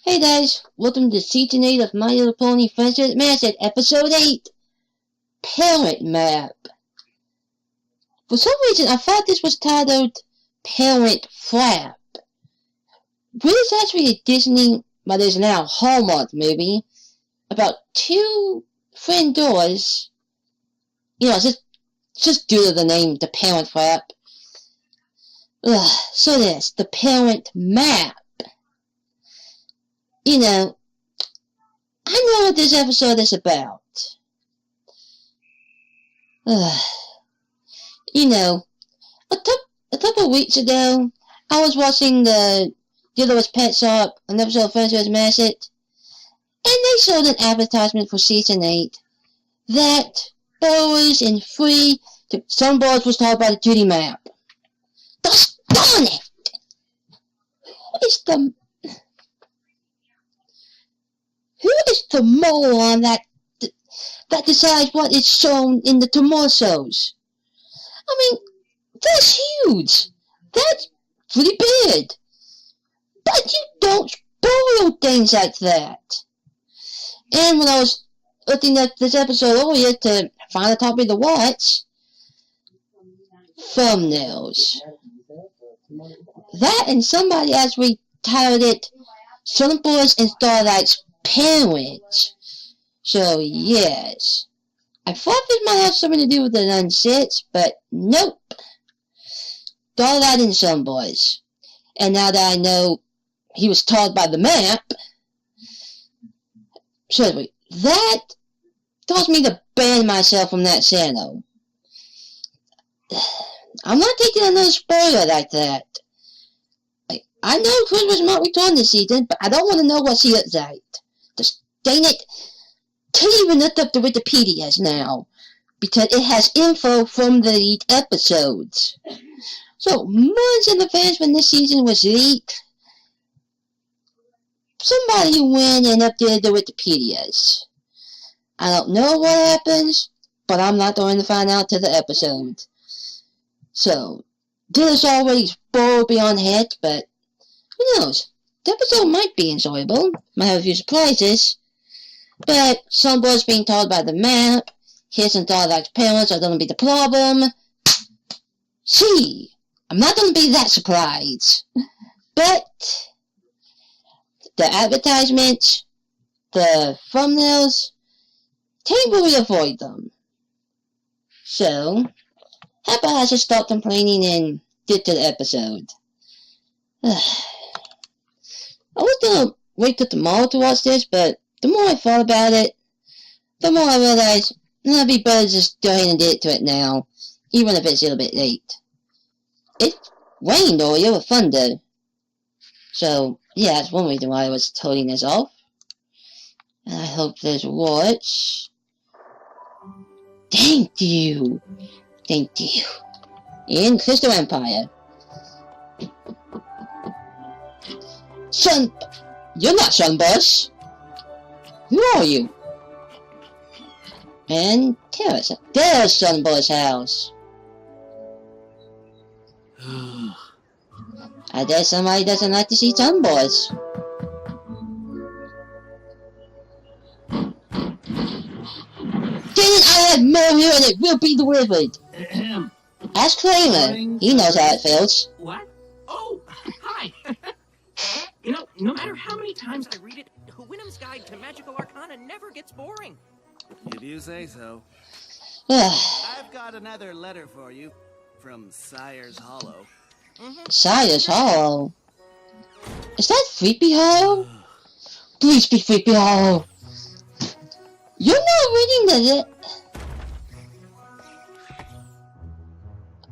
Hey guys, welcome to Season 8 of My Little Pony Friendship Massive, Episode 8, Parent Map. For some reason, I thought this was titled Parent Flap. But it's actually a Disney, but it's now Hallmark movie, about two friend doors. You know, just due to the name, the Parent Flap. So this, the Parent Map. You know, I know what this episode is about. You know, a couple of weeks ago, I was watching the Littlest Pet Shop, an episode of Friendship Massive, and they showed an advertisement for Season 8 that boys in free, some boys was told by the duty map. Darn it! Who is the moron that decides what is shown in the commercials? I mean, that's huge. That's pretty big. But you don't spoil things like that. And when I was looking at this episode earlier to find a topic to watch, thumbnails. That and somebody actually titled it Sunburst and Starlight's Parents. So, yes. I thought this might have something to do with the unsets, but nope. Starlight and Sunburst. And now that I know he was taught by the map, seriously, that caused me to ban myself from that channel. I'm not taking another spoiler like that. I know Christmas might return this season, but I don't want to know what she looks like. Just dang it. Can't even look up the Wikipedias now, because it has info from the leaked episodes. So, months in advance when this season was leaked, somebody went and updated the Wikipedias. I don't know what happens, but I'm not going to find out till the episode. So, this is already spoiled beyond head, but who knows? The episode might be enjoyable, might have a few surprises, but some boys being told by the map, his and Starlight's parents are going to be the problem. See, I'm not going to be that surprised, but the advertisements, the thumbnails, can't really avoid them. So, how about I just stop complaining and get to the episode? I was gonna wait till tomorrow to watch this, but the more I thought about it, the more I realized it'd be better just go ahead and get to it now, even if it's a little bit late. It rained earlier with thunder. So, yeah, that's one reason why I was turning this off. And I hope this works. Thank you. Thank you. In Crystal Empire. You're not Sunburst. Who are you? And there's Sunburst's house. I guess somebody doesn't like to see Sunburst. I have mail here and it will be delivered. Ask Kramer. He knows how it feels. What? Oh, hi. You know, no matter how many times I read it, Wynnum's Guide to Magical Arcana never gets boring. If you say so. I've got another letter for you from Sire's Hollow. Sire's Hollow? Is that Sleepy Hollow? Please be Sleepy Hollow. You're not reading the...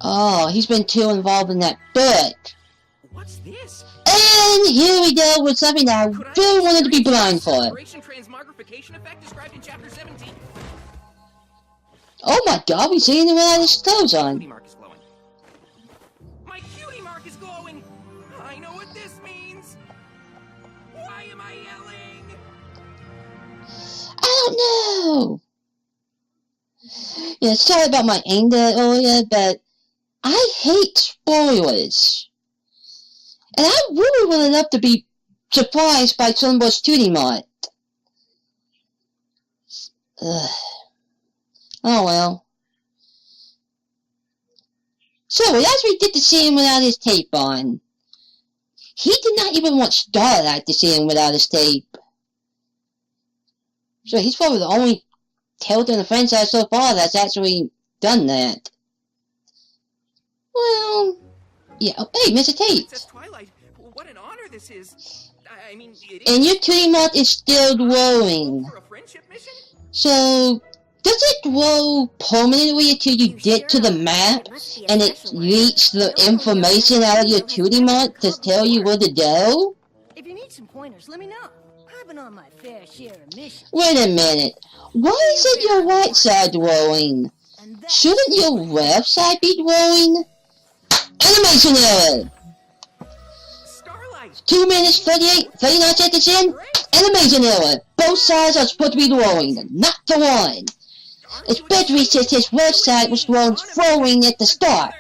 Oh, he's been too involved in that book. What's this? And here we go with something that I really wanted to be blind for. Transmogrification effect described in chapter 17. Oh my god, we see anyone without his clothes on. Cutie mark is glowing. My cutie mark is glowing! I know what this means! Why am I yelling? I don't know! Yeah, sorry about my anger earlier, but I hate spoilers. And I really would love to be surprised by Sunburst Tootie Mart. Ugh. Oh well. So, as we did to see him without his tape on, he did not even want Starlight to see him without his tape. So he's probably the only Telltale in the franchise so far that's actually done that. Well, yeah. Oh, hey, Mr. Tate. Twilight, what an honor this is. I mean, and your Tootie Mart is still growing. For a friendship mission? So, does it grow permanently until you get to the map and it leaks the information out of your Tootie Mart to tell you where to go? If you need some pointers, let me know. I've been on my fair share of missions. Wait a minute. Why isn't your right side glowing? Shouldn't your left side be glowing? Animation error! Starlight! 2 minutes, 39 seconds in, animation error. Both sides are supposed to be glowing, not the one. Especially since his left side was glowing at the start.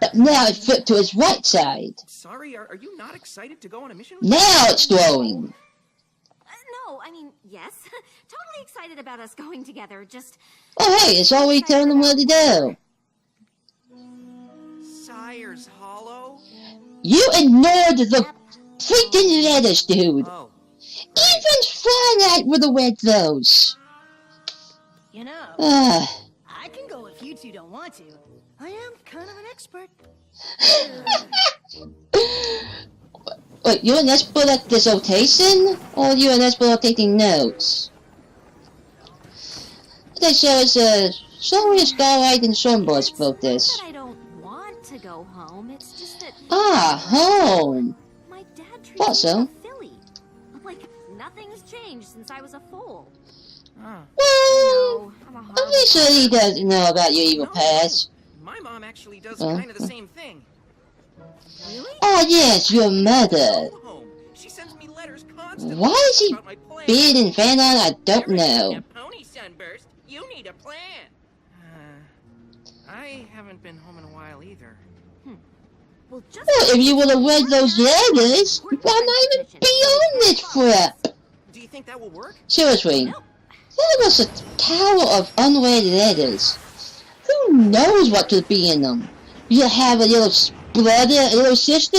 But now it flipped to his right side. Sorry, are you not excited to go on a mission? Now it's glowing. No, I mean, yes. Totally excited about us going together, just... Oh hey, it's already telling them what to do. Sire's Hollow? You ignored the freaking letters, dude. Oh. Even Starlight would have read those. You know, Ah. I can go if you two don't want to. I am kind of an expert. Wait, you're an expert at dissertation? Or you're an expert at taking notes? Okay, so it's Sorry, Starlight and Sunburst wrote this. I don't want to go home, it's just that... Ah, home. My dad treats Thought me so. like a filly. Like, nothing has changed since I was a foal. Well, No, I'm a I'm horrible... pretty sure he doesn't know about your evil past. My mom actually does kind of the same thing. Really? Oh yes, your mother. Go home. She sends me letters constantly Why is he about my plans. big and fan on? I don't know. A pony, Sunburst. You need a plan. I haven't been home in a while either. Well, just... Well, if you would have read those letters, you might not even be on this trip. Do you think that will work? Seriously, that was a tower of unread letters. Who knows what could be in them? You have a little brother, a little sister,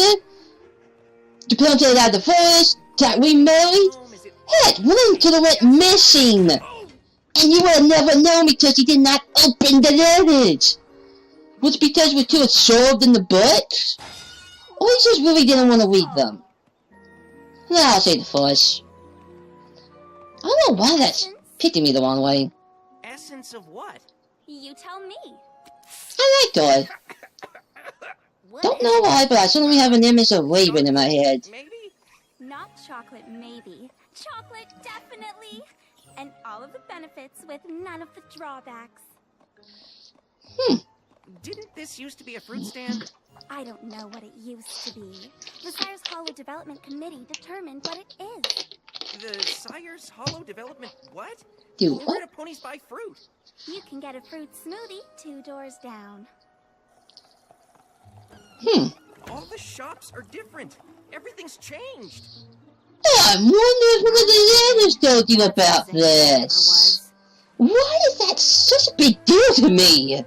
planted out of the forest, got remarried. Heck, one of them could have went missing. And you would have never known because you did not open the letters. Was it because we're too absorbed in the books? Or you just really didn't want to read them? No, I'll say the first. I don't know why that's picking me the wrong way. Essence of what? You tell me. I like toy. Don't know why, but I suddenly have an image of Raven in my head. Maybe? Not chocolate, maybe. Chocolate, definitely. And all of the benefits with none of the drawbacks. Didn't this used to be a fruit stand? I don't know what it used to be. The Sire's Hollow Development Committee determined what it is. The Sire's Hollow Development what? Dude, Where do ponies buy fruit? You can get a fruit smoothie 2 doors down. All the shops are different. Everything's changed. I'm wondering what the letters told you about this. Why is that such a big deal to me?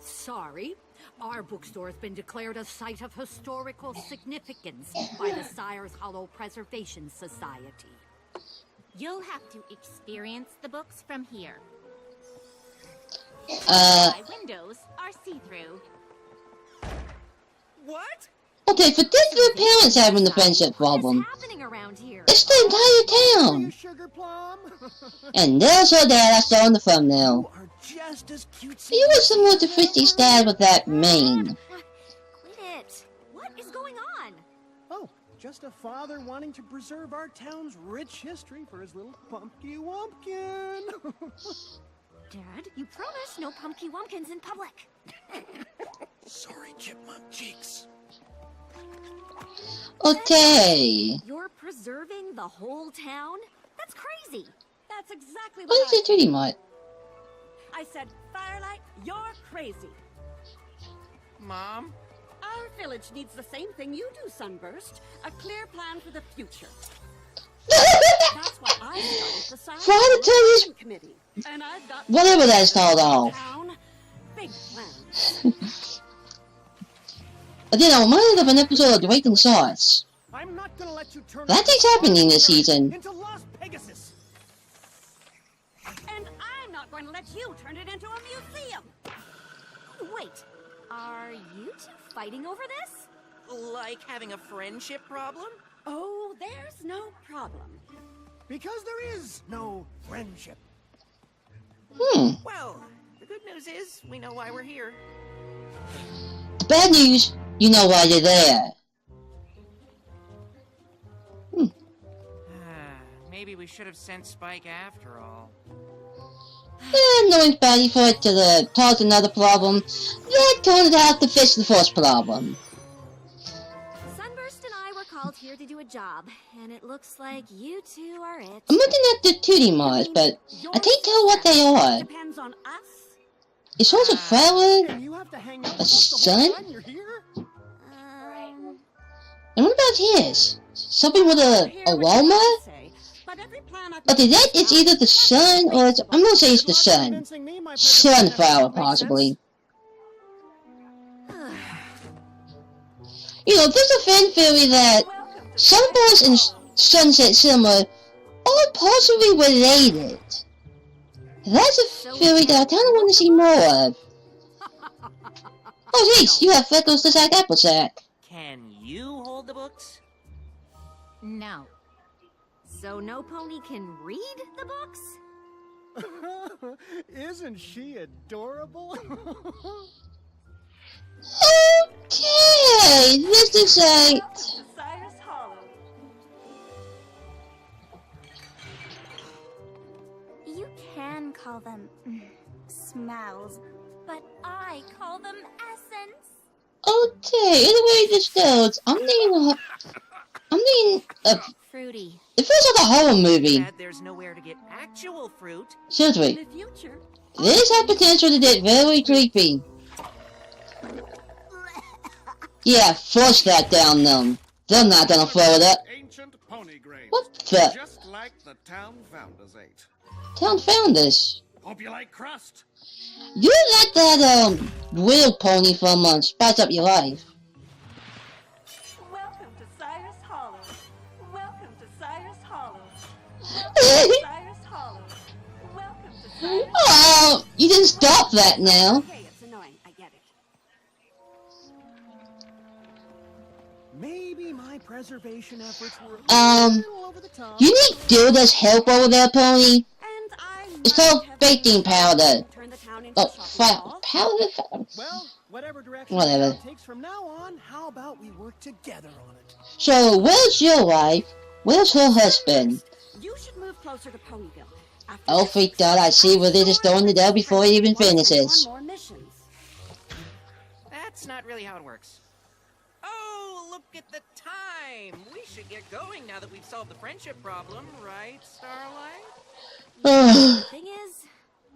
Sorry, our bookstore has been declared a site of historical significance by the Sire's Hollow Preservation Society. You'll have to experience the books from here. My windows are see-through. What? Okay, forget the parents having the friendship problem. What's happening around here? It's the entire town. Sugar plum. And there's her dad I saw in the thumbnail. You are just as cutesy. He was similar to 50's dad with that mane. Quit it. What is going on? Oh, just a father wanting to preserve our town's rich history for his little pumpkin wumpkin. Dad, you promised no pumpkin wumpkins in public. Sorry, chipmunk cheeks. Okay. You're preserving the whole town? That's crazy. That's exactly What what is it, Tootie Mart? I said. Firelight, you're crazy. Mom? Our village needs the same thing you do, Sunburst. A clear plan for the future. That's why I started the Science Committee. And I've got whatever that's called off. Big plans. And then I'm reminded of an episode of The Waiting Sauce. I'm not gonna let you turn That thing's happening this season. into Lost Pegasus. And I'm not going to let you turn it into a museum. Wait, are you two fighting over this? Like having a friendship problem? Oh, there's no problem. Because there is no friendship. Well, the good news is we know why we're here. The bad news, you know why you're there. Maybe we should have sent Spike after all. Knowing Batty for it to cause another problem, that turned out to fix the first problem. Sunburst and I were called here to do a job, and it looks like you two are it. I'm looking at the 2D mods, but I can't tell what they are. Depends on us. Is yours a flower? And you have to hang out A with us the sun? whole time you're here? And what about his? Something with a aroma? But that it's either the sun or it's, I'm gonna say it's the sun. Sunflower, possibly. You know, there's a fan theory that Sunburst and Sunset Cinema are possibly related. That's a theory that I kind of want to see more of. Oh, jeez, you have freckles just like Applejack. Can you hold the books? No. So no pony can read the books? Isn't she adorable? Okay, this is like... You can call them smells, but I call them essence. Okay, either way this goes, I'm thinking Fruity. it feels like a horror movie. Glad there's nowhere to get actual fruit. Seriously, this has potential to get very creepy. Yeah, force that down them. They're not gonna throw it up. Ancient pony graves. What the? Just like the town founders ate. Town found this. Hope you like crust. You like that, real pony from, Spice Up Your Life. Welcome to Cyrus Hollow. Welcome to Cyrus Hollow. Cyrus Hollow. Welcome to Cyrus Oh, you didn't stop that now. Okay, it's annoying. I get it. Maybe my preservation efforts were a little over the top. You need Dilda's help over there, pony. And I It's called baking powder. turn the town into Oh, a shopping mall. powder? Well, whatever direction Whatever. it takes from now on, how about we work together on it? So, where's your wife? Where's her husband? You should move closer to Ponyville. After Oh, this, freak out, I see where they're just throwing it out before it even finishes. One more missions. That's not really how it works. Oh, look at the time! We should get going now that we've solved the friendship problem, right, Starlight? The thing is,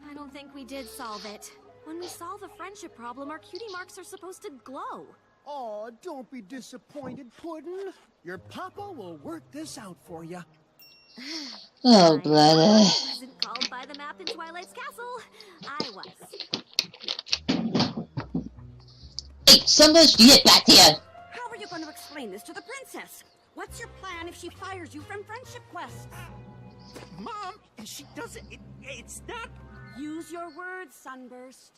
I don't think we did solve it. When we solve the friendship problem, our cutie marks are supposed to glow. Oh, don't be disappointed, Puddin'. Your papa will work this out for you. Oh, brother. I wasn't called by the map in Twilight's castle. I was. Hey, Sunburst, you get back here. How are you going to explain this to the princess? What's your plan if she fires you from friendship quests? Mom, she doesn't. It's not. Use your words, Sunburst.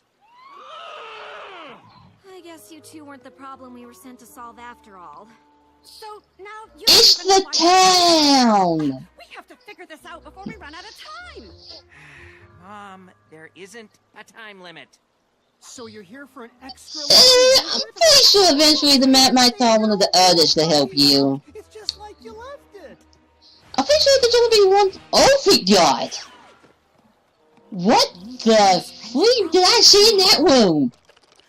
I guess you two weren't the problem we were sent to solve after all. So now you. It's the town. We have to figure this out before we run out of time. Mom, there isn't a time limit. So you're here for an extra I'm pretty sure eventually the map might call one of the others to help you. It's just like you left it. I'm pretty sure there's only be one. Oh, freak God! What the freak did I see in that room?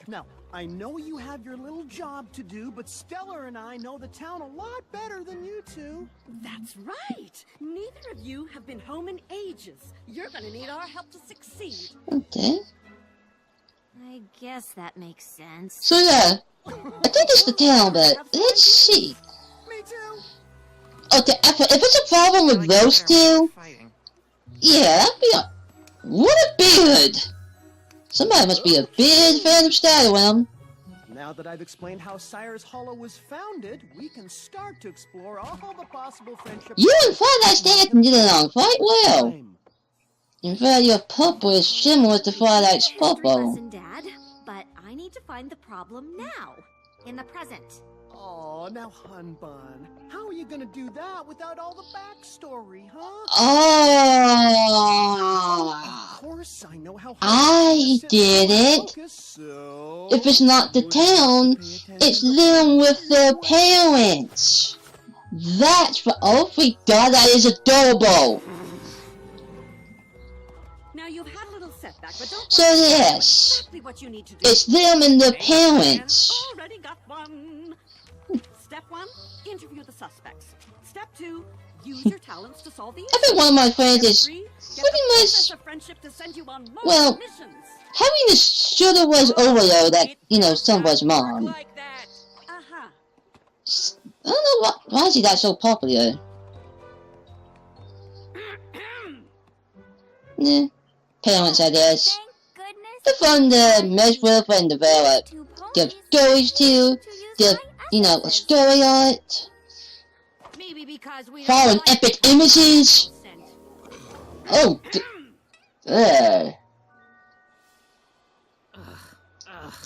Now, I know you have your little job to do, but Stellar and I know the town a lot better than you two. That's right. Neither of you have been home in ages. You're going to need our help to succeed. Okay. I guess that makes sense. So yeah, I think it's the town, but let's see. Me too. Okay, if it's a problem with those two, yeah, that'd be a... What a beard! Somebody must be a big fan of Scootaloo. Now that I've explained how Sire's Hollow was founded, we can start to explore all the possible friendship... You and Twilight Stanton get along quite well. In fact, your purple is similar to Twilight's purple. Lesson, Dad, but I need to find the problem now, in the present. Oh, now, Hun Bun, how are you gonna do that without all the backstory, huh? Oh, Of course, I know how I did it. So If it's not the town, it's them with their parents. That's what. Oh my God, that is adorable. Now you've had a little setback, but don't So yes, exactly what you need to do. it's them and their parents. Already got one. Step 1, interview the suspects. Step 2, use your talents to solve the issue. I think one of my friends is Step 3, get pretty the much, Princess of Friendship to send you on more well, missions. having this shoulda was overload that, you know, someone's mom. Like that. Uh-huh. I don't know why is he that so popular? Nah, parents I guess. Thank goodness. They're fun to mess with and develop. Two Give ponies stories to, to use give, my you know, a essences. story art. Maybe because we Following don't like epic images. Oh, ugh.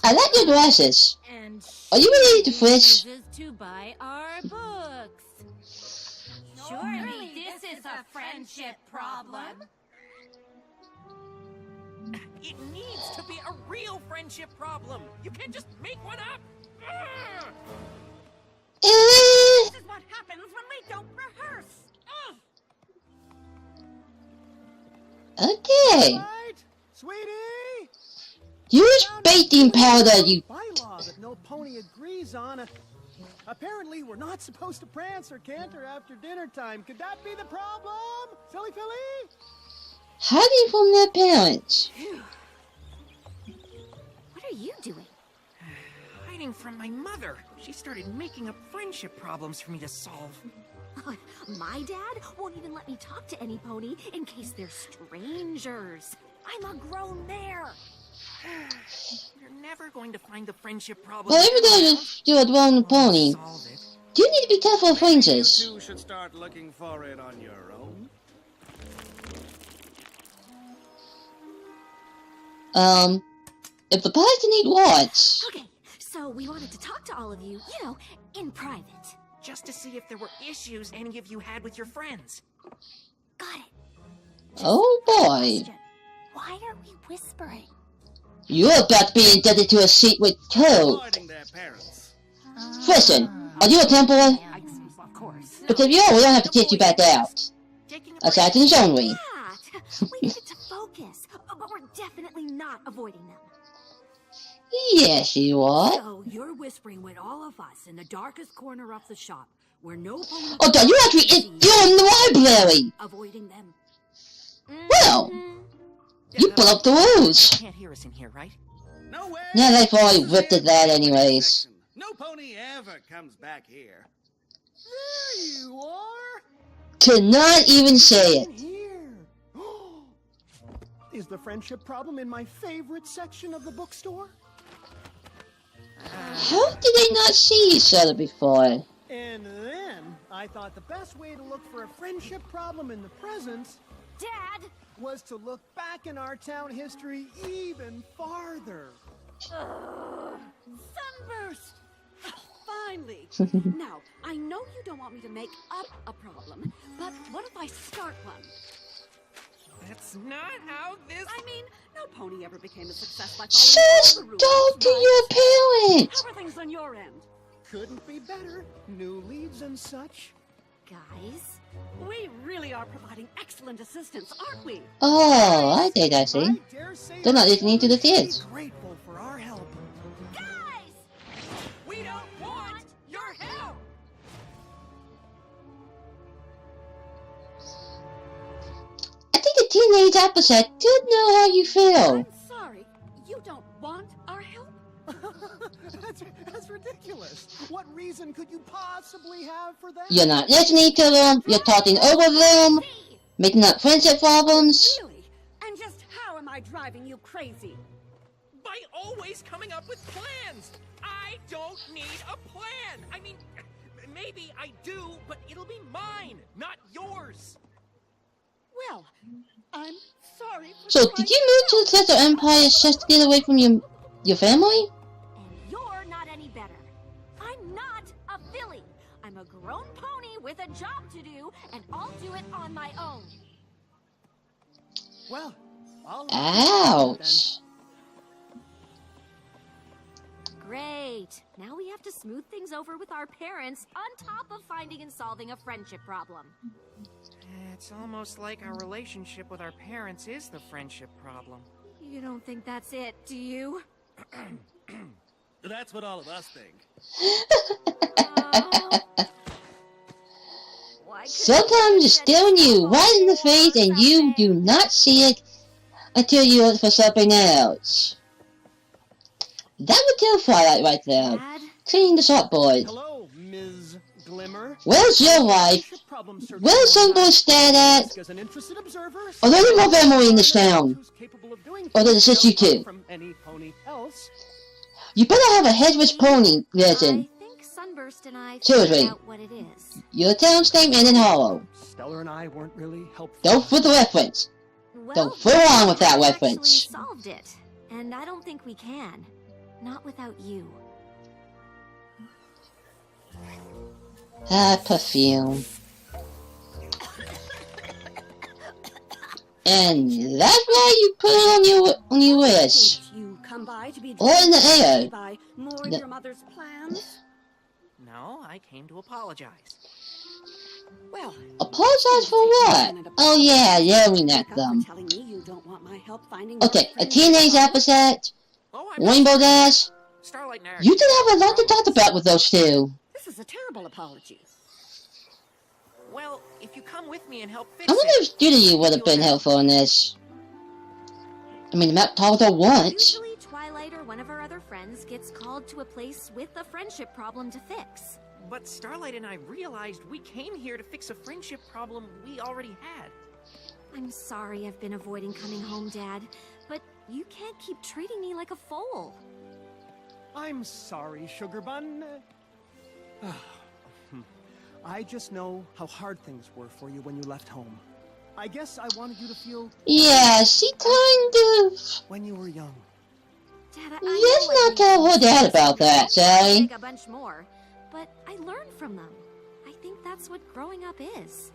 I like your glasses. And Are you ready to flish? to buy our books. Surely this is a friendship problem. It needs to be a real friendship problem. You can't just make one up. Ugh. This is what happens when we don't rehearse. Okay. Right, sweetie. Use baking powder, you... Bylaw that no pony agrees on. Apparently, we're not supposed to prance or canter after dinner time. Could that be the problem? Silly Philly? Hiding from their parents. What are you doing? Hiding from my mother. She started making up friendship problems for me to solve. My dad won't even let me talk to any pony in case they're strangers. I'm a grown mare. You're never going to find the friendship problem. Well, even though you're a grown pony, Solve it. you need to be careful of You strangers. two should start looking for it on your own. If the person need watch. Okay, so we wanted to talk to all of you, you know, in private. Just to see if there were issues any of you had with your friends. Got it. Oh boy. Question. Why are we whispering? You're about to be indebted to a secret code. Avoiding their parents. Listen, are you a Templar? Of course. Because if you are, we don't have to take you back out. Taking a break. Assassins only. That, we needed to focus, but we're definitely not avoiding them. Yes, you are. So you're whispering with all of us in the darkest corner of the shop, where no pony Oh, God, you're actually you're in the library. avoiding them. Well, you put up the rules. They can't hear us in here, right? No way. Yeah, they've already whipped at that anyways. No pony ever comes back here. There you are. Could not even say it. Here. Is the friendship problem in my favorite section of the bookstore? How did they not see each other before? And then I thought the best way to look for a friendship problem in the present Dad! was to look back in our town history even farther. Sunburst! Finally! Now, I know you don't want me to make up a problem, but what if I start one? That's not how this... I mean, no pony ever became a success by Just following all the rules. talk to right? your parents. How are things on your end? Couldn't be better. New leads and such. Guys? We really are providing excellent assistance, aren't we? Oh, I think I see. I dare say They're not our listening to the children should be kids. Grateful for our help. Guys! We don't want your help! I think the teenage opposite did know how you feel. I'm sorry. You don't want ridiculous. What reason could you possibly have for that? You're not listening to them. You're talking over them. Making up friendship problems. Really? And just how am I driving you crazy? By always coming up with plans! I don't need a plan! I mean, maybe I do, but it'll be mine, not yours! Well, I'm sorry for So, did you move to the Tether Empire just to get away from your family? And you're not any better. I'm not a filly. I'm a grown pony with a job to do, and I'll do it on my own. Well, I'll... Ouch. Great. Now we have to smooth things over with our parents on top of finding and solving a friendship problem. It's almost like our relationship with our parents is the friendship problem. You don't think that's it, do you? That's what all of us think. Sometimes it's staring you right in the face and you do not see it until you look for something else. That would tell Twilight right there. Dad? Cleaning the shopboard. Hello, Ms. Glimmer. Where's your wife? Where's Sunburst dad at? As an interested observer, Are there any more family in this town? who's capable of doing Or does it just you two? from any pony else. You better have a headless pony, listen. I think Sunburst and I Seriously. figured out what it is. Your town's name ended hollow. Stellar and I weren't really helpful. Don't put the reference. Well, Don't fool on with that we reference. actually solved it, and I don't think we can. Not without you. Ah, perfume. And that's why you put it on your wish. Didn't you come by to be Or in the air. by more of No. your mother's plans? No, I came to apologize. Well, Apologize for what? Oh yeah, yelling at them. telling me you don't want my help finding Okay, your a teenage episode, Oh, I'm Rainbow Dash. Starlight and You did have a lot to talk about with those two. This is a terrible apology. Well, if you come with me and help fix I wonder it... if Judy would have been helpful in this. I mean, Matt talked with her once. Usually, Twilight or one of her other friends gets called to a place with a friendship problem to fix. But Starlight and I realized we came here to fix a friendship problem we already had. I'm sorry I've been avoiding coming home, Dad, but you can't keep treating me like a foal. I'm sorry, Sugar Bun. I just know how hard things were for you when you left home. I guess I wanted you to feel Yeah, she kind of... when you were young. Dad, Let's know not what tell her we dad did. about that, Sally. Take a bunch more, but I learned from them. I think that's what growing up is.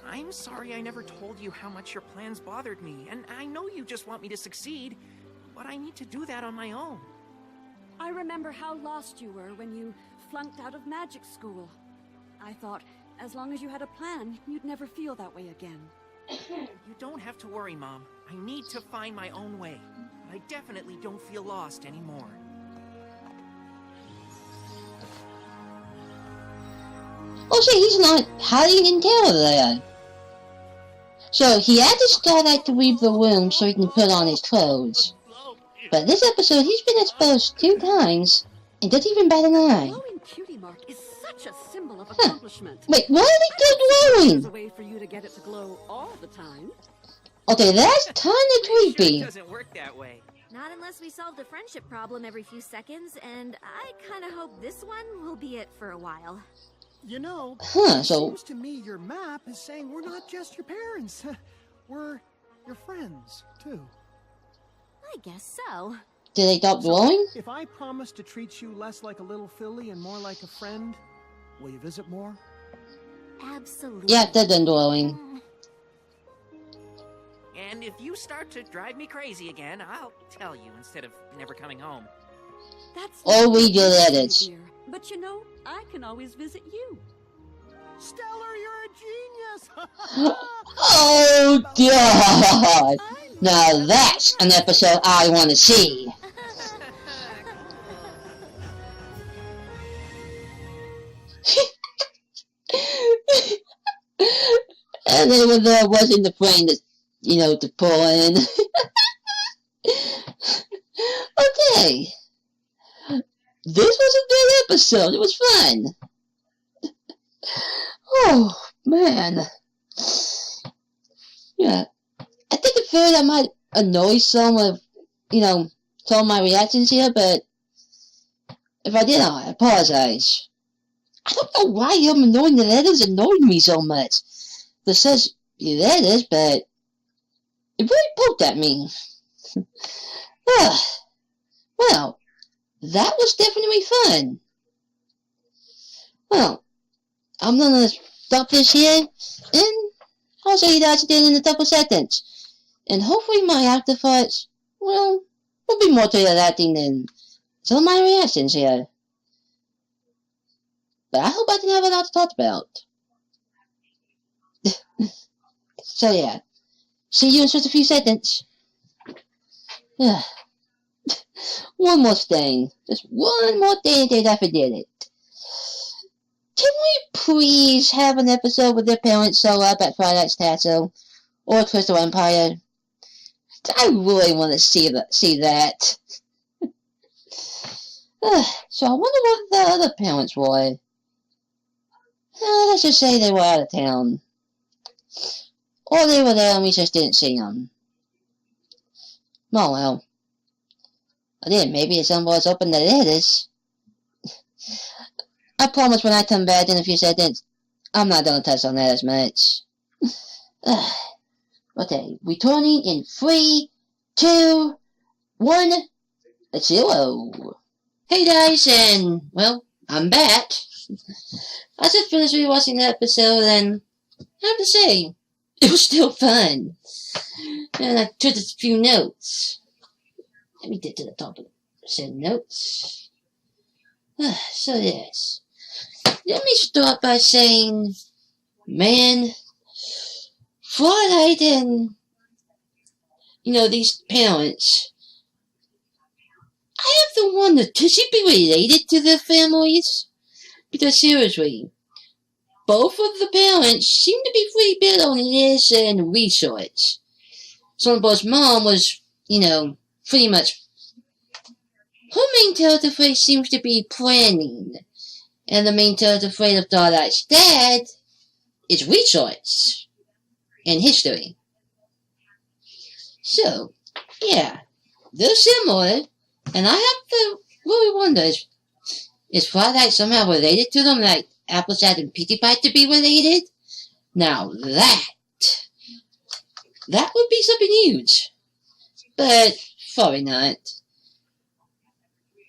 I'm sorry I never told you how much your plans bothered me, and I know you just want me to succeed, but I need to do that on my own. I remember how lost you were when you flunked out of magic school. I thought, as long as you had a plan, you'd never feel that way again. You don't have to worry, Mom. I need to find my own way. I definitely don't feel lost anymore. Oh shit, he's not hiding in tail there. So he had to Starlight to leave the room so he can put on his clothes. But this episode, he's been exposed 2 times and doesn't even bat an eye. Glowing cutie mark is such a symbol of accomplishment. Wait, why are they still There's glowing? a way for you to get it to glow all the time. Okay, that's kinda Sure, creepy. it doesn't work that way. Not unless we solved a friendship problem every few seconds, and I kinda hope this one will be it for a while. You know, Huh, it so... seems to me your map is saying we're not just your parents. We're your friends, too. I guess so. Did they stop glowing? If I promise to treat you less like a little filly and more like a friend, will you visit more? Absolutely. Yeah, they're done glowing. And if you start to drive me crazy again, I'll tell you instead of never coming home. That's Oh, not we what did I say, edits. dear. But you know, I can always visit you. Stellar, you're a genius! Oh god! Now that's an episode I want to see. And then there wasn't the friend that, you know, to pull in. Okay, hey, this was a good episode. It was fun. Oh, man. Yeah, I think at first I might annoy some of, some of my reactions here, but if I did, I apologize. I don't know why them annoying letters annoyed me so much. There's such letters, but it really poked at me. Well, that was definitely fun. Well, I'm gonna stop this here, and I'll show you guys again in a couple seconds. And hopefully my afterthoughts, will be more to your acting than some of my reactions here. But I hope I can have a lot to talk about. So yeah, see you in just a few seconds. One more thing. Just one more thing in case I forget it. Can we please have an episode with their parents show up at Starlight's Castle or Crystal Empire? I really want to see that. So I wonder what the other parents were. Let's just say they were out of town. Or they were there and we just didn't see them. Oh well. Then maybe someone's opened the letters. I promise when I come back in a few seconds, I'm not gonna touch on that as much. Okay, returning in 3, 2, 1, 0. Hey guys, and, well, I'm back. I just finished rewatching the episode, and I have to say, it was still fun. And I took a few notes. Let me get to the top of said notes. So yes. Let me start by saying, man, Starlight and, these parents, I have to wonder, could she be related to their families? Because seriously, both of the parents seem to be pretty big on this and research. Sunburst's mom was, pretty much, her main character trait seems to be planning. And the main character trait of Starlight's dad is research and history. So, yeah, they're similar, and I have to really wonder, is Starlight somehow related to them, like Applejack and Petey Pie to be related? Now that would be something huge, but probably not.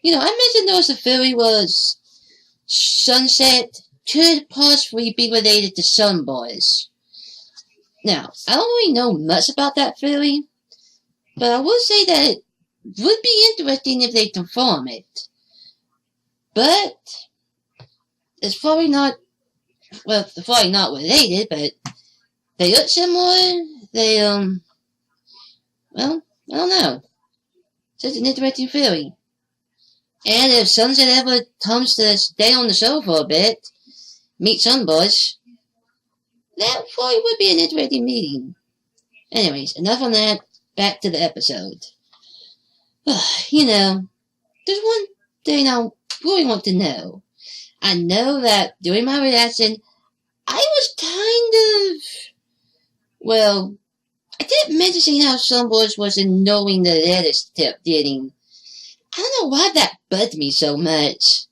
I mentioned there was a theory was Sunset could possibly be related to Sunburst. Now, I don't really know much about that theory, but I will say that it would be interesting if they confirm it. But it's probably not, well, they're probably not related, but they look similar. They, well, I don't know. It's just an interesting theory. And if Sunset ever comes to stay on the show for a bit, meet Sunburst, that probably would be an interesting meeting. Anyways, enough on that. Back to the episode. There's one thing I really want to know. I know that during my reaction, I was kind of, well, I didn't mention how Sunburst was in knowing the letters tip getting. I don't know why that bugged me so much.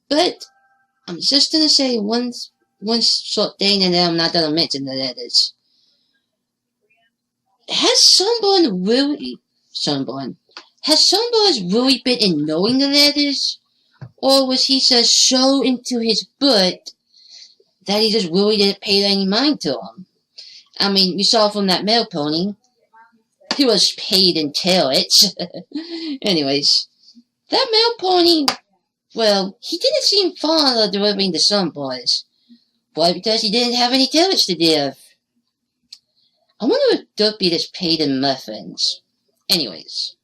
But I'm just gonna say one short thing and then I'm not gonna mention the letters. Has Sunburst really been in knowing the letters? Or was he just so into his butt that he just really didn't pay any mind to him? I mean, we saw from that mail pony, he was paid in carrots. Anyways, that mail pony, well, he didn't seem fond of delivering the Sunburst. Why? Because he didn't have any carrots to give. I wonder if Dopey just paid in muffins. Anyways,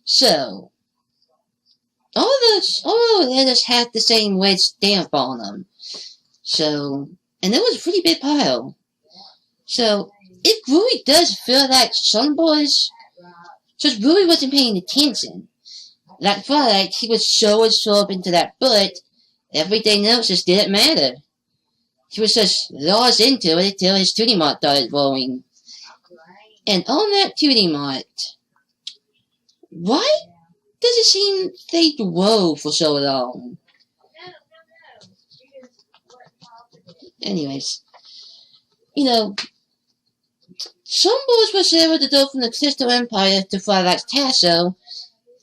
so, all the letters had the same red stamp on them. So, and it was a pretty big pile. So, it really does feel like Sunburst just really wasn't paying attention. that Starlight, he was so absorbed into that bullet, everything else just didn't matter. He was just lost into it until his Tootie Mart started rolling. And on that Tootie Mart, why does it seem they dwell for so long? Anyways, you know, Sunburst was able to go from the Crystal Empire to Starlight's castle.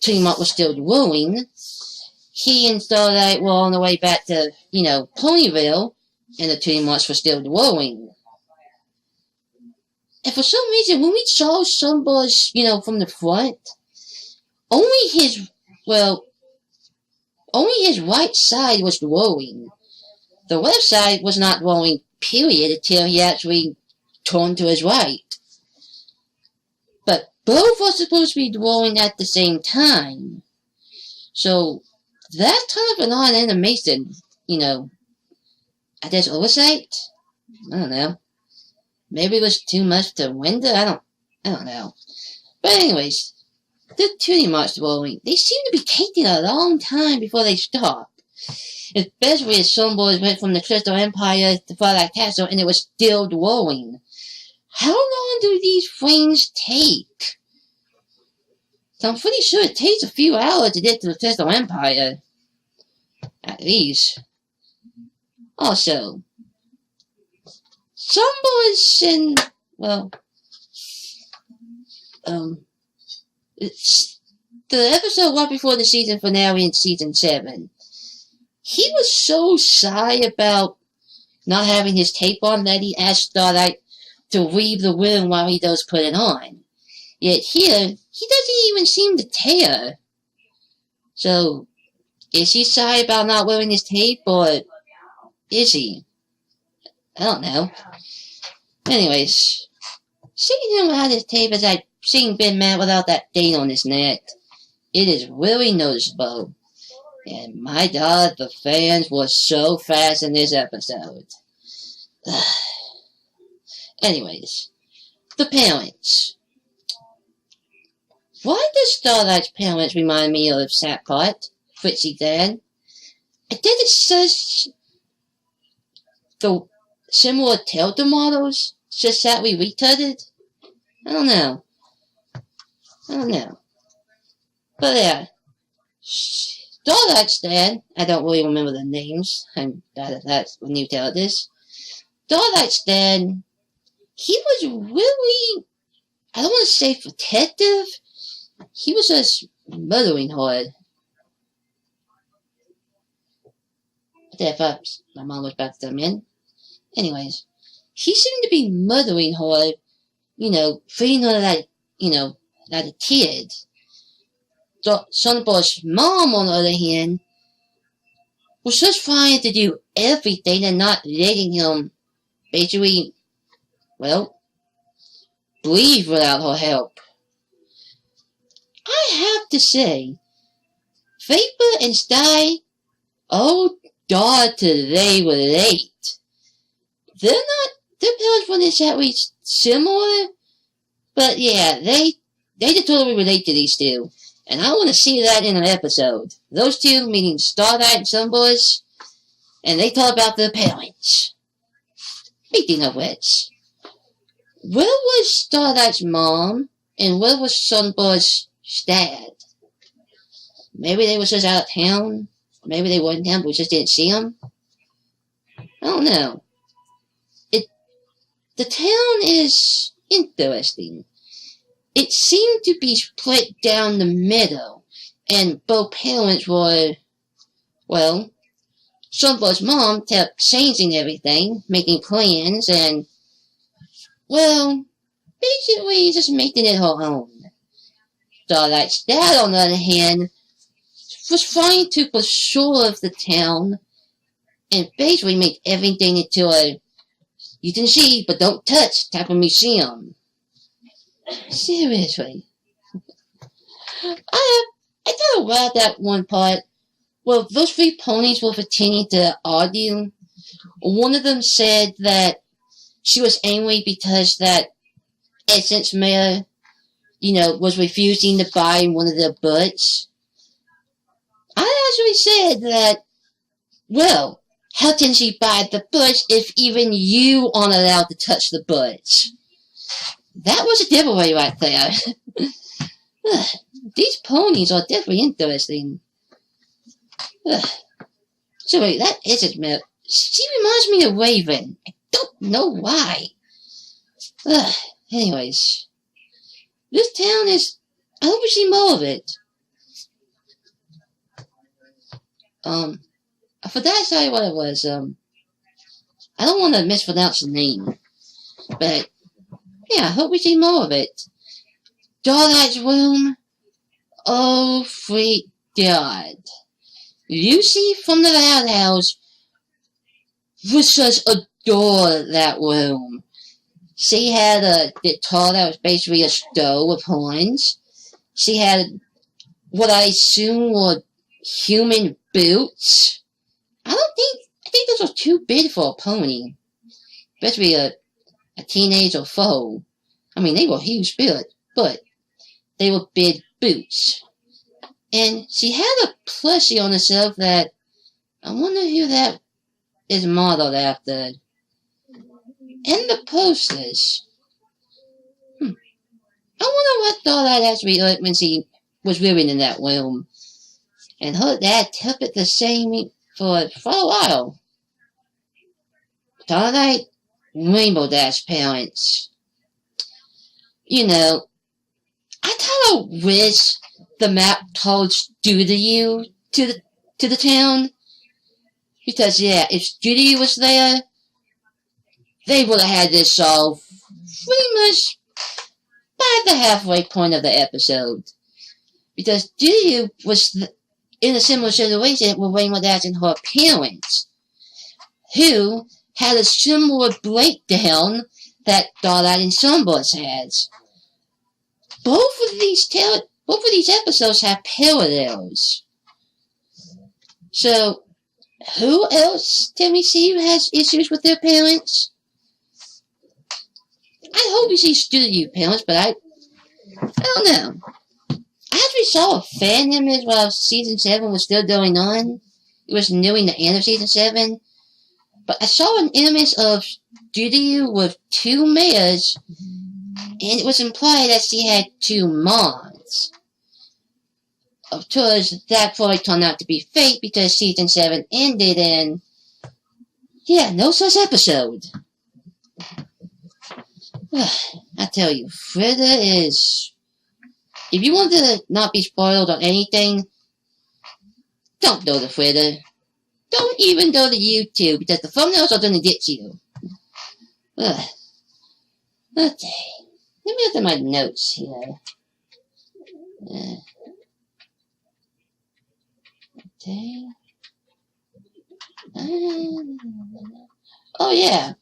Tootie Mart was still dwelling. He and Starlight were on the way back to, you know, Ponyville, and the Tootie Marts were still dwelling. And for some reason, when we saw Sunburst, you know, from the front, only his right side was glowing. The left side was not glowing, period, until he actually turned to his right. But both are supposed to be glowing at the same time. So, that's kind of an odd animation, you know. I guess oversight? I don't know. Maybe it was too much to window? I don't know. But anyways, the Tootie Marts glowing, they seem to be taking a long time before they stop. Especially as Sunburst went from the Crystal Empire to Starlight Castle and it was still glowing. How long do these flames take? So I'm pretty sure it takes a few hours to get to the Crystal Empire. At least. Also, Sunburst and, well, it's the episode right before the season finale in season 7. He was so shy about not having his tape on that he asked Starlight to leave the room while he does put it on. Yet here, he doesn't even seem to care. So, is he shy about not wearing his tape, or is he? I don't know. Anyways, seeing him without his tape as I've seen Ben Matt without that date on his neck, it is really noticeable. And my God, the fans were so fast in this episode. Anyways, the parents. Why does Starlight's parents remind me of Sapot, Fritzy Dad? I did it says the similar Delta models, just that we retarded? I don't know. But yeah. Starlight's dad, I don't really remember the names. I'm bad at that when you tell this. Starlight's dad, he was really, I don't want to say protective. He was just mothering hard. I thought my mom was about to come in. Anyways, he seemed to be mothering her, you know, feeding her like, you know, like a kid. So Sunburst's mom, on the other hand, was just trying to do everything and not letting him basically, well, breathe without her help. I have to say, Vapor and Sty, oh God, do they relate. Their parents weren't exactly similar, but yeah, they just totally relate to these two. And I want to see that in an episode. Those two, meaning Starlight and Sunburst, and they talk about their parents. Speaking of which, where was Starlight's mom, and where was Sunburst's dad? Maybe they was just out of town. Maybe they weren't in town, but we just didn't see them. I don't know. The town is interesting. It seemed to be split down the middle, and both parents were, well, Sunburst's mom kept changing everything, making plans, and, well, basically just making it her own. Starlight's dad, on the other hand, was trying to preserve the town, and basically make everything into a you can see but don't touch type of museum. Seriously. I thought about that one part. Well, those 3 ponies were pretending to argue. One of them said that she was angry because that Essence Mayor, you know, was refusing to buy one of their butts. basically said that, well, how can she buy the bush if even you aren't allowed to touch the bush? That was a giveaway right there. These ponies are definitely interesting. So wait, that isn't Milk. She reminds me of Raven. I don't know why. Anyways. This town is... I hope we see more of it. I forgot to tell you what it was. I don't want to mispronounce the name. But, yeah, I hope we see more of it. Starlight's room. Oh, sweet God. Lucy from the Loud House would just adore that room. She had a guitar that was basically a stove with horns. She had what I assume were human boots. I think those were too big for a pony. Especially a teenage or foal. I mean, they were huge but they were big boots. And she had a plushie on herself that I wonder who that is modeled after. And the posters. I wonder what Starlight actually looked when she was living in that room. And her dad kept it the same for a while. Starlight, Rainbow Dash parents. You know, I kind of wish the map told Scootaloo to the town. Because, yeah, if Scootaloo was there, they would have had this solved pretty much by the halfway point of the episode. Because Scootaloo was in a similar situation with Rainbow Dash and her parents, who had a similar breakdown that Starlight and Sunburst has. Both of these episodes have parallels. So, who else can we see who has issues with their parents? I hope we see Scootaloo parents, but I don't know. I actually saw a fan image while Season 7 was still going on. It was nearing the end of Season 7. But I saw an image of Scootaloo with 2 mares, and it was implied that she had 2 moms. Of course, that probably turned out to be fake because Season 7 ended in... yeah, no such episode. I tell you, Frida is... if you want to not be spoiled on anything, don't go to Frida. Don't even go to YouTube, because the thumbnails are going to get you. Okay. Let me look at my notes here. Okay. Oh, yeah.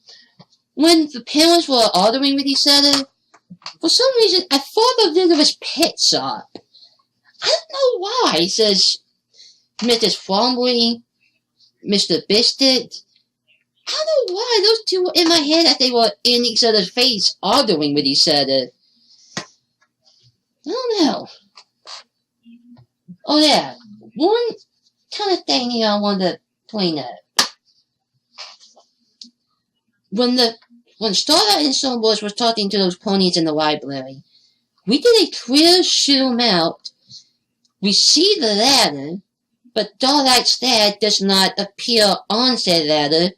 When the parents were arguing with each other, for some reason, I thought of them as Pet Shop. I don't know why. It says Mrs. Frombly, Mr. Biscuit. I don't know why those two were in my head that they were in each other's face arguing with each other. I don't know. Oh yeah, one kind of thing here I wanted to point out. When Starlight and Sunburst was talking to those ponies in the library, we did a clear zoom out. We see the ladder, but Starlight's dad does not appear on said ladder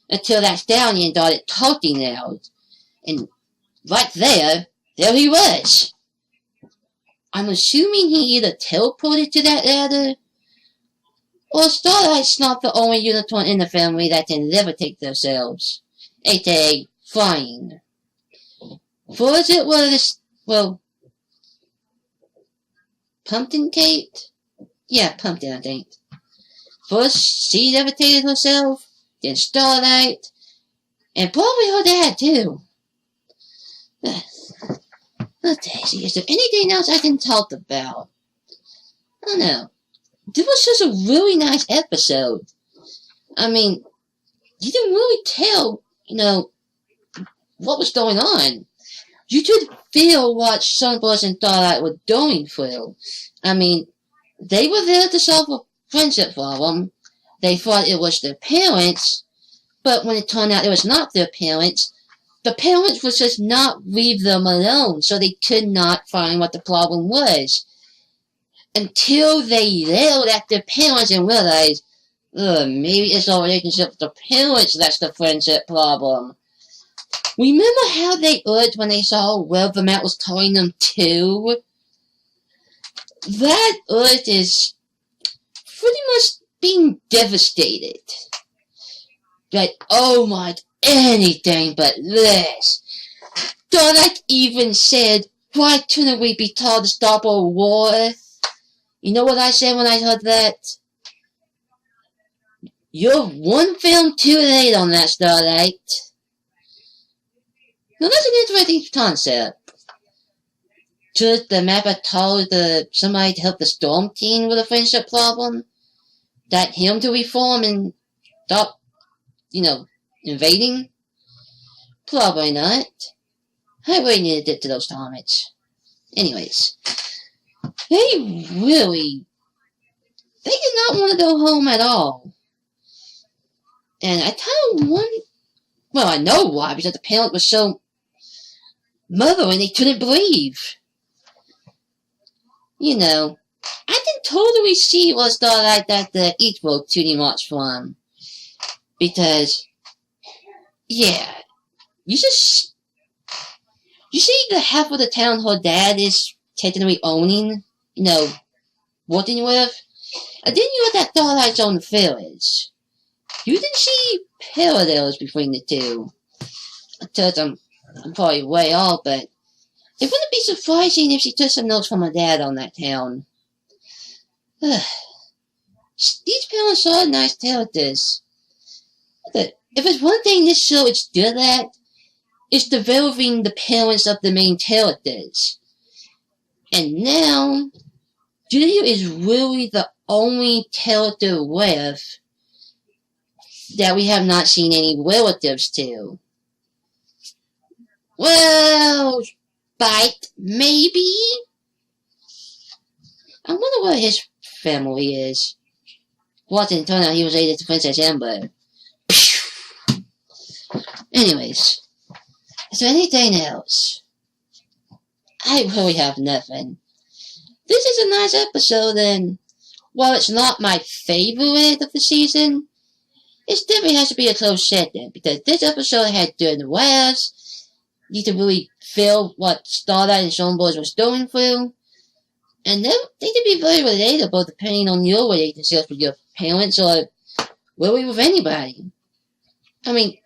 until that stallion started talking loud. And right there he was. I'm assuming he either teleported to that ladder, or Starlight's not the only unicorn in the family that can levitate themselves, aka flying. First it was, well, Pumpkin Kate? Yeah, Pumpkin, I think. First, she levitated herself, then Starlight, and probably her dad, too. Okay, see, is there anything else I can talk about? I don't know. This was just a really nice episode. I mean, you didn't really tell, what was going on. You could feel what Sunburst and Starlight were going through. I mean, they were there to solve a friendship problem. They thought it was their parents, but when it turned out it was not their parents, the parents would just not leave them alone, so they could not find what the problem was. Until they yelled at their parents and realized, maybe it's our relationship with the parents that's the friendship problem. Remember how they urged when they saw where the map was telling them to? That Earth is pretty much being devastated. Like, oh my, anything but this. Starlight even said, why couldn't we be told to stop a war? You know what I said when I heard that? You're one film too late on that, Starlight. Now that's an interesting concept. Should the map have told somebody to help the Storm Team with a friendship problem? That him to reform and stop, invading? Probably not. I really needed to get to those comments. Anyways, they did not want to go home at all. And I kind of wonder, well, I know why, because the parent was so mothering they couldn't believe. I can totally see what Starlight that the equal too much from. Because, yeah, you see the half of the town her dad is technically owning, working with? And then you have that Starlight's own village. You can see parallels between the two. I'm probably way off, but it wouldn't be surprising if she took some notes from her dad on that town. These parents are nice characters. But if there's one thing this show is good at, it's developing the parents of the main characters. And now, Julia is really the only character left that we have not seen any relatives to. Well, Spike, maybe? I wonder what his family is. Well, it didn't turn out he was related to Princess Amber. Anyways, is there anything else? I really have nothing. This is a nice episode, and while it's not my favorite of the season, it definitely has to be a close second, because this episode had good laughs. You can really feel what Starlight and Sunburst was going through. And they can be very relatable depending on your relationship with your parents or really with anybody. I mean,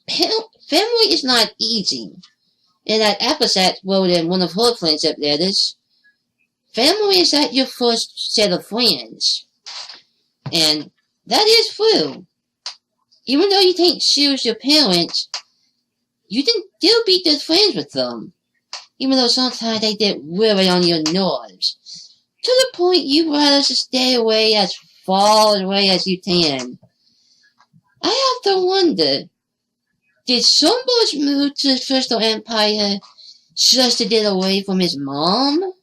family is not easy. And that episode wrote in one of her friendship letters, family is not your first set of friends. And that is true. Even though you think she was your parents, you can still be good friends with them. Even though sometimes they get really on your nerves. To the point you'd rather just stay away as far away as you can. I have to wonder, did Sunburst move to the Crystal Empire just to get away from his mom?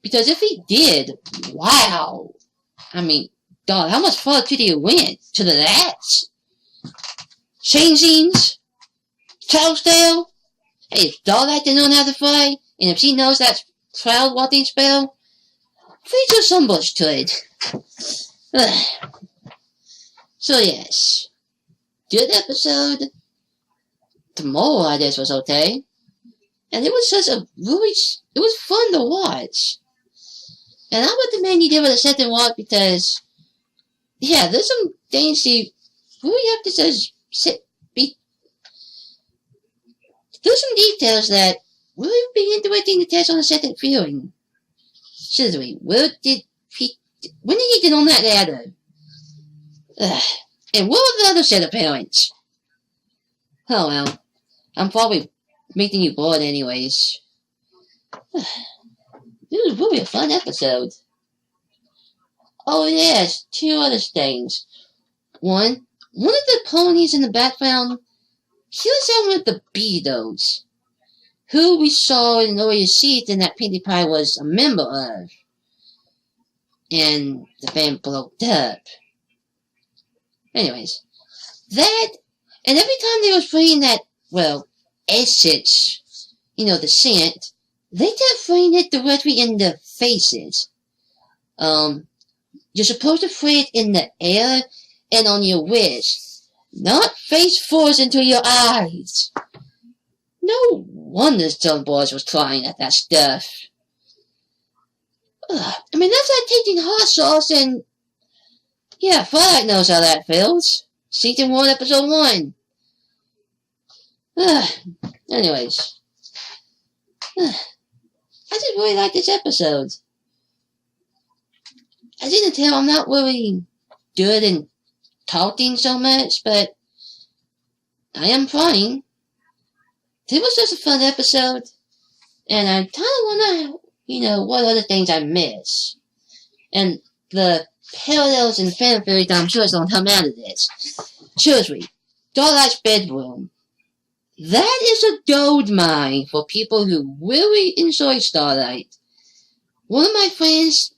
Because if he did, wow. I mean, God, how much further could he went? To the rats? Changings? Trousdale? Hey, if Starlight didn't know how to fly, and if she knows that cloud walking spell, Freezer Sunburst could. So yes, good episode. Tomorrow, I guess, was okay. And it was just it was fun to watch. And I recommend you give it a second watch because, yeah, there's some things you really have to just there's some details that will be interesting to test on a second viewing. Seriously, when did he get on that ladder? And what was the other set of parents? Oh well, I'm probably making you bored anyways. This was really a fun episode. Oh yes, two other things. One of the ponies in the background, he was out with the Btws, who we saw in earlier season that Pinkie Pie was a member of. and the band broke up. Anyways, that, and every time they was spraying that, well, essence, you know, the scent, they kept spraying it directly in the faces. You're supposed to spray it in the air and on your wrist, not face first into your eyes. No wonder some boys was trying at that stuff. Ugh. I mean, that's like taking hot sauce and... Yeah, Twilight knows how that feels. Season 1, Episode 1. Anyways. I just really like this episode. I didn't tell I'm not really good in talking so much, but I am trying. It was just a fun episode, and I kind of want to, you know, what other things I miss. And the parallels and fan theories I'm sure is going to come out of this. Seriously, Starlight's bedroom. That is a gold mine for people who really enjoy Starlight. One of my friends,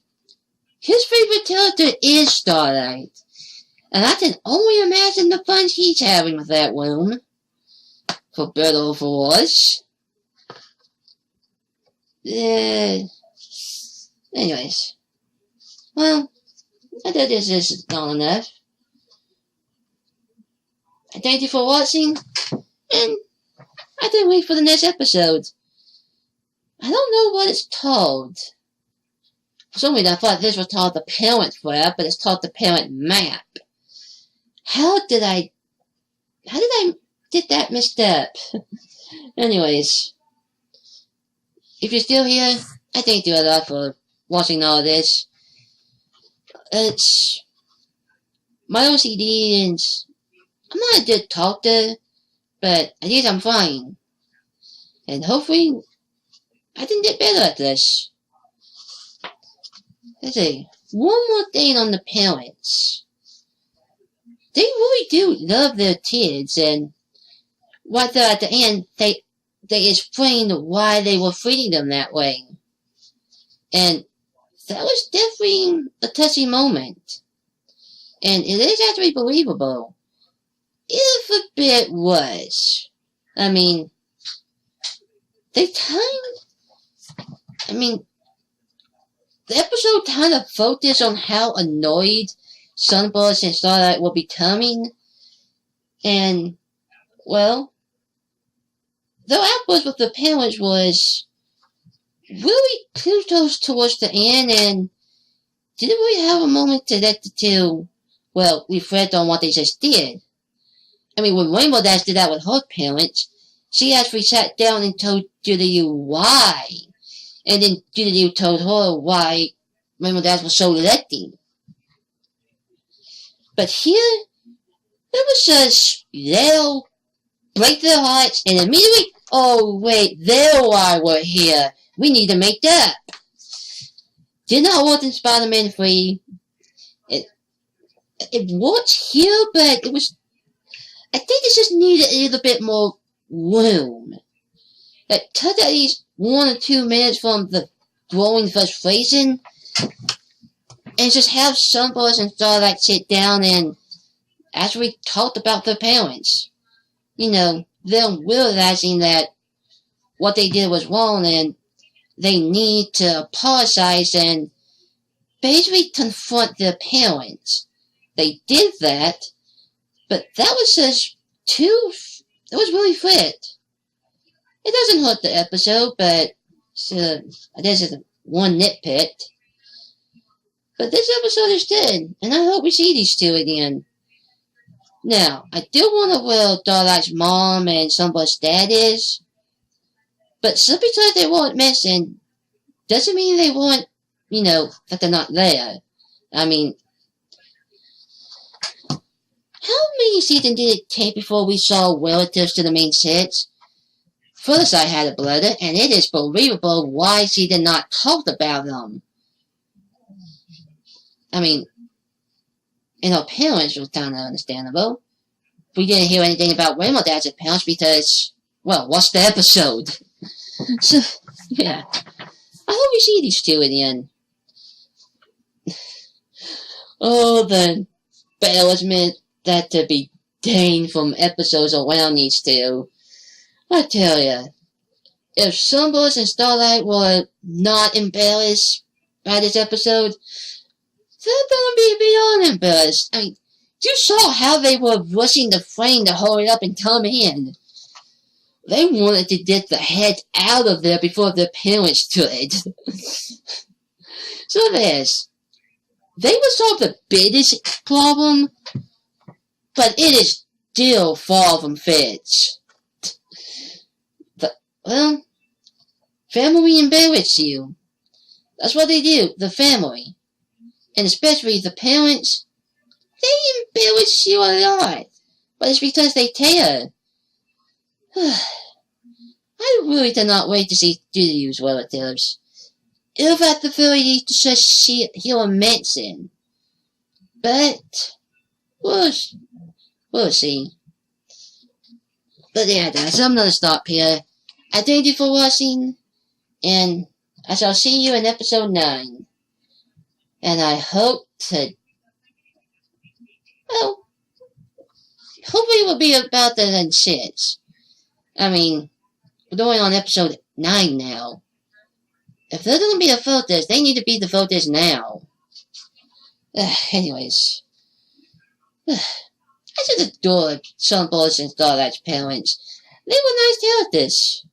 his favorite character is Starlight. And I can only imagine the fun he's having with that room. For better or for worse. Anyways. Well, I thought this is long enough. I thank you for watching. And I can't wait for the next episode. I don't know what it's called. For some reason I thought this was called the Parent Flap, but it's called the Parent Map. How did I get that messed up? Anyways, if you're still here, I thank you a lot for watching all this. It's my OCD, and I'm not a good talker, but at least I'm trying. And hopefully, I can get better at this. Let's see, one more thing on the parents. They really do love their kids, and right there at the end, they explained why they were treating them that way. And that was definitely a touchy moment. And it is actually believable. If a bit was. I mean, the episode kind of focused on how annoyed Sunburst and Starlight were becoming. And, well, their outburst with the parents was really close towards the end, and didn't really have a moment to let the two, well, reflect on what they just did. I mean, when Rainbow Dash did that with her parents, she actually sat down and told Btw why. And then Btw told her why Rainbow Dash was so lucky. But here, it was just, they'll break their hearts, and immediately, oh wait, they're why we're here. We need to make up. Did not work in Spider-Man 3. It worked here, but it was, I think it just needed a little bit more room. Like, cut at least 1 or 2 minutes from the growing frustration, and just have Sunburst and Starlight sit down and actually talk about their parents. You know, them realizing that what they did was wrong and they need to apologize and basically confront their parents. They did that, but that was just it was really fit. It doesn't hurt the episode, but this is one nitpick. But this episode is good, and I hope we see these two again. Now, I do wonder where Starlight's mom and Sunburst's dad is. But just because they weren't mentioned, doesn't mean they weren't, you know, that they're not there. I mean, how many seasons did it take before we saw relatives to the main sets? First, I had a brother, and it is believable why she did not talk about them. I mean, and her parents was kind of understandable. We didn't hear anything about Rainbow Dash's parents because, well, what's the episode? So, yeah. I hope we see these two in the end. Oh, the embarrassment that to be gained from episodes around these two. I tell ya, if Sunburst and Starlight were not embarrassed by this episode, they're gonna be beyond embarrassed. I mean, you saw how they were rushing the frame to hurry up and come in. They wanted to get the head out of there before their parents could. So this, they will solve the biggest problem, but it is still far from fixed. Well, family embarrass you. That's what they do, the family. And especially the parents, they embarrass you a lot. But it's because they care. I really cannot wait to see Studios relatives. If at the very least to just hear a mention. But we'll see. But yeah, guys, I'm gonna stop here. I thank you for watching, and I shall see you in episode 9. And I hope to, well, hopefully it will be about the 6. I mean, we're going on episode 9 now. If they're going to be the voters, they need to be the voters now. Anyways. I just adore Sunburst and Starlight's parents. They were nice characters.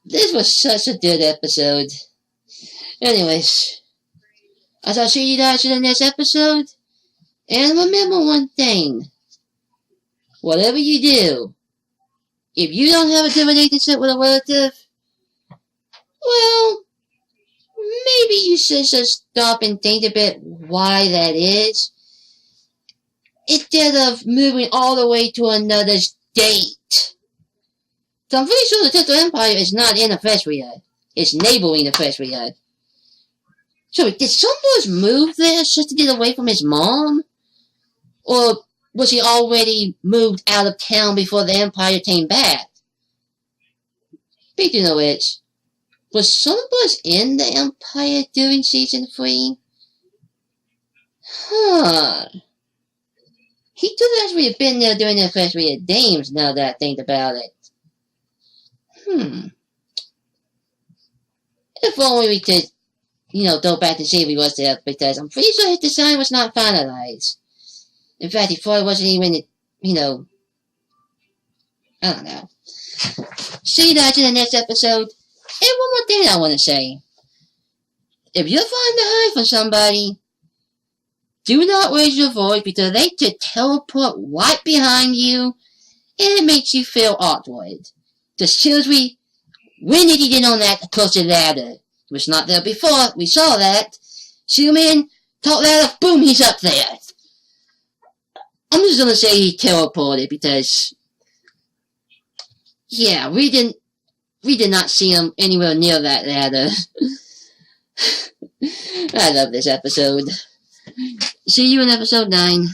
This was such a good episode. Anyways, I shall see you guys in the next episode. And remember one thing. Whatever you do, if you don't have a good relationship with a relative, well, maybe you should just stop and think a bit why that is. Instead of moving all the way to another state. So I'm pretty sure the Touchy Empire is not in Ephestria. It's neighboring Ephestria. So did Sunburst move there just to get away from his mom? Or was he already moved out of town before the Empire came back? Speaking of which, was Sunburst in the Empire during Season 3? Huh. He could actually have been there during the Ephestria Games, now that I think about it. If only we could, go back and see if he was there, because I'm pretty sure his design was not finalized. In fact, he probably wasn't even, I don't know. See you guys in the next episode. And one more thing I want to say. If you're falling behind from somebody, do not raise your voice because they could teleport right behind you and it makes you feel awkward. Just seriously, when did he get on that closer ladder? It was not there before, we saw that. Zoom in, top ladder, boom, he's up there. I'm just gonna say he teleported because, yeah, we did not see him anywhere near that ladder. I love this episode. See you in episode 9.